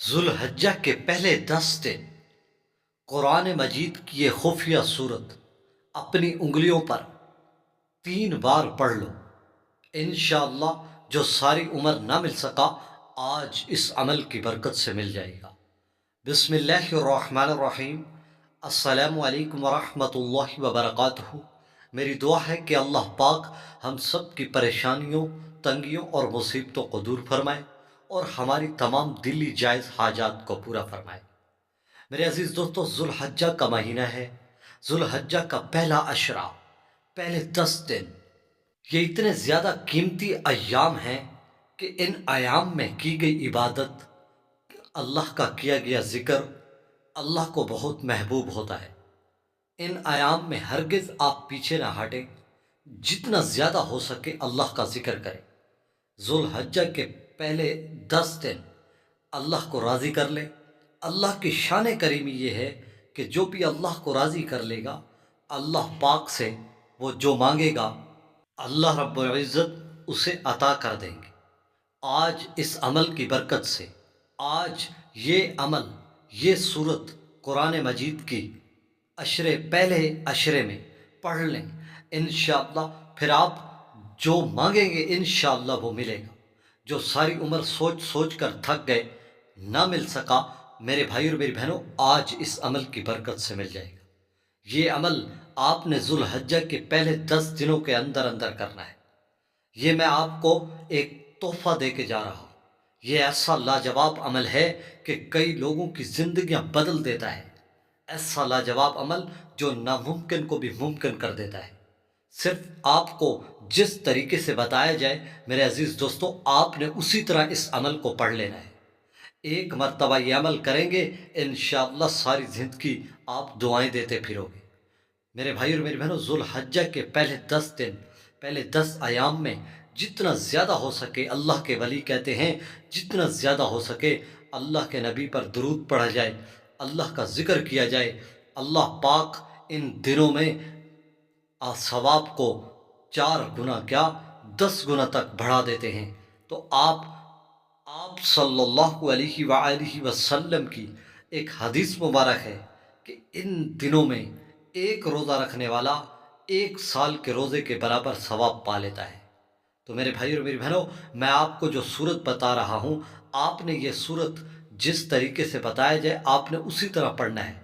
ذوالحجہ کے پہلے 10 دن قرآن مجید کی یہ خفیہ صورت اپنی انگلیوں پر 3 بار پڑھ لو۔ انشاءاللہ جو ساری عمر نہ مل سکا آج اس عمل کی برکت سے مل جائے گا۔ بسم اللہ الرحمن الرحیم۔ السلام علیکم ورحمۃ اللہ وبرکاتہ۔ میری دعا ہے کہ اللہ پاک ہم سب کی پریشانیوں، تنگیوں اور مصیبتوں کو دور فرمائے اور ہماری تمام دلی جائز حاجات کو پورا فرمائے۔ میرے عزیز دوستو، ذوالحجہ کا مہینہ ہے، ذوالحجہ کا پہلا عشرہ، پہلے 10 دن، یہ اتنے زیادہ قیمتی ایام ہیں کہ ان ایام میں کی گئی عبادت، اللہ کا کیا گیا ذکر اللہ کو بہت محبوب ہوتا ہے۔ ان ایام میں ہرگز آپ پیچھے نہ ہٹیں، جتنا زیادہ ہو سکے اللہ کا ذکر کریں۔ ذوالحجہ کے پہلے 10 دن اللہ کو راضی کر لیں۔ اللہ کی شان کریمی یہ ہے کہ جو بھی اللہ کو راضی کر لے گا، اللہ پاک سے وہ جو مانگے گا اللہ رب العزت اسے عطا کر دیں گے۔ آج اس عمل کی برکت سے، آج یہ عمل، یہ صورت قرآن مجید کی پہلے عشرے میں پڑھ لیں انشاءاللہ، پھر آپ جو مانگیں گے انشاءاللہ وہ ملے گا۔ جو ساری عمر سوچ سوچ کر تھک گئے، نہ مل سکا، میرے بھائی اور میری بہنوں، آج اس عمل کی برکت سے مل جائے گا۔ یہ عمل آپ نے ذوالحجہ کے پہلے 10 دنوں کے اندر اندر کرنا ہے۔ یہ میں آپ کو ایک تحفہ دے کے جا رہا ہوں۔ یہ ایسا لاجواب عمل ہے کہ کئی لوگوں کی زندگیاں بدل دیتا ہے۔ ایسا لاجواب عمل جو ناممکن کو بھی ممکن کر دیتا ہے۔ صرف آپ کو جس طریقے سے بتایا جائے میرے عزیز دوستو، آپ نے اسی طرح اس عمل کو پڑھ لینا ہے۔ ایک مرتبہ یہ عمل کریں گے انشاءاللہ ساری زندگی آپ دعائیں دیتے پھرو گے۔ میرے بھائی اور میری بہنوں، ذوالحجہ کے پہلے 10 دن، پہلے 10 ایام میں جتنا زیادہ ہو سکے، اللہ کے ولی کہتے ہیں جتنا زیادہ ہو سکے اللہ کے نبی پر درود پڑھا جائے، اللہ کا ذکر کیا جائے۔ اللہ پاک ان دنوں میں ثواب کو 4 گنا کیا 10 گنا تک بڑھا دیتے ہیں۔ تو آپ صلی اللہ علیہ وآلہ وسلم کی ایک حدیث مبارک ہے کہ ان دنوں میں ایک روزہ رکھنے والا 1 سال کے روزے کے برابر ثواب پا لیتا ہے۔ تو میرے بھائی اور میری بہنوں، میں آپ کو جو صورت بتا رہا ہوں، آپ نے یہ صورت جس طریقے سے بتایا جائے آپ نے اسی طرح پڑھنا ہے،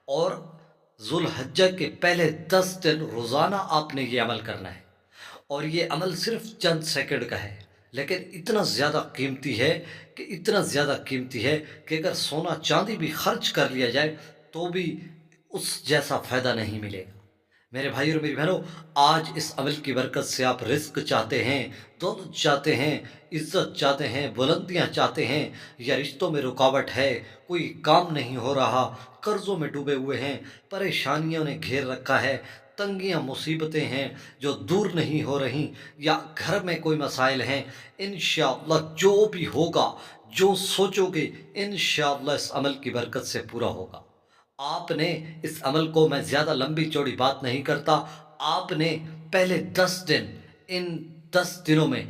اور ذوالحجہ کے پہلے 10 دن روزانہ آپ نے یہ عمل کرنا ہے۔ اور یہ عمل صرف چند سیکنڈ کا ہے، لیکن اتنا زیادہ قیمتی ہے کہ اتنا زیادہ قیمتی ہے کہ اگر سونا چاندی بھی خرچ کر لیا جائے تو بھی اس جیسا فائدہ نہیں ملے گا۔ میرے بھائی اور میری بہنوں، آج اس عمل کی برکت سے آپ رزق چاہتے ہیں، دولت چاہتے ہیں، عزت چاہتے ہیں، بلندیاں چاہتے ہیں، یا رشتوں میں رکاوٹ ہے، کوئی کام نہیں ہو رہا، قرضوں میں ڈوبے ہوئے ہیں، پریشانیوں نے گھیر رکھا ہے، تنگیاں مصیبتیں ہیں جو دور نہیں ہو رہی، یا گھر میں کوئی مسائل ہیں، انشاءاللہ جو بھی ہوگا، جو سوچو گے انشاءاللہ اس عمل کی برکت سے پورا ہوگا۔ آپ نے اس عمل کو، میں زیادہ لمبی چوڑی بات نہیں کرتا، آپ نے پہلے 10 دن، ان 10 دنوں میں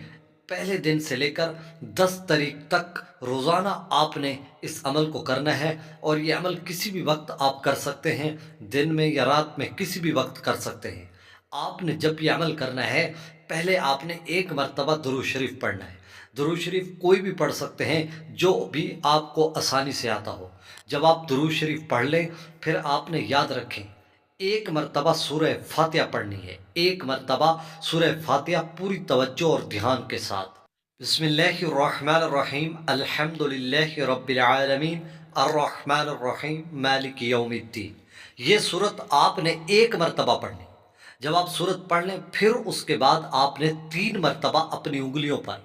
پہلے دن سے لے کر 10 تاریخ تک روزانہ آپ نے اس عمل کو کرنا ہے۔ اور یہ عمل کسی بھی وقت آپ کر سکتے ہیں، دن میں یا رات میں، کسی بھی وقت کر سکتے ہیں۔ آپ نے جب یہ عمل کرنا ہے، پہلے آپ نے 1 مرتبہ درود شریف پڑھنا ہے۔ درود شریف کوئی بھی پڑھ سکتے ہیں جو بھی آپ کو آسانی سے آتا ہو۔ جب آپ درود شریف پڑھ لیں، پھر آپ نے یاد رکھیں 1 مرتبہ سورہ فاتحہ پڑھنی ہے۔ 1 مرتبہ سورہ فاتحہ پوری توجہ اور دھیان کے ساتھ۔ بسم اللہ الرحمن الرحیم، الحمد للہ رب العالمین، الرحمن الرحیم، مالک یوم الدین۔ یہ صورت آپ نے 1 مرتبہ پڑھنی۔ جب آپ صورت پڑھ لیں، پھر اس کے بعد آپ نے 3 مرتبہ اپنی انگلیوں پر،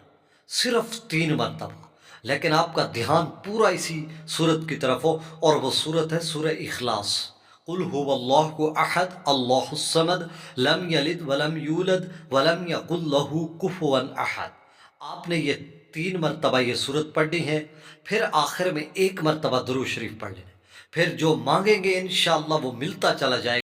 صرف 3 مرتبہ، لیکن آپ کا دھیان پورا اسی صورت کی طرف ہو، اور وہ صورت ہے سورہ اخلاص۔ قل هو اللہ احد اللہ الصمد لم یلد ولم یولد ولم یکن لہ کفوا احد۔ آپ نے یہ 3 مرتبہ یہ صورت پڑھنی ہے، پھر آخر میں 1 مرتبہ درود شریف پڑھ لینا ہے۔ پھر جو مانگیں گے انشاءاللہ وہ ملتا چلا جائے گا۔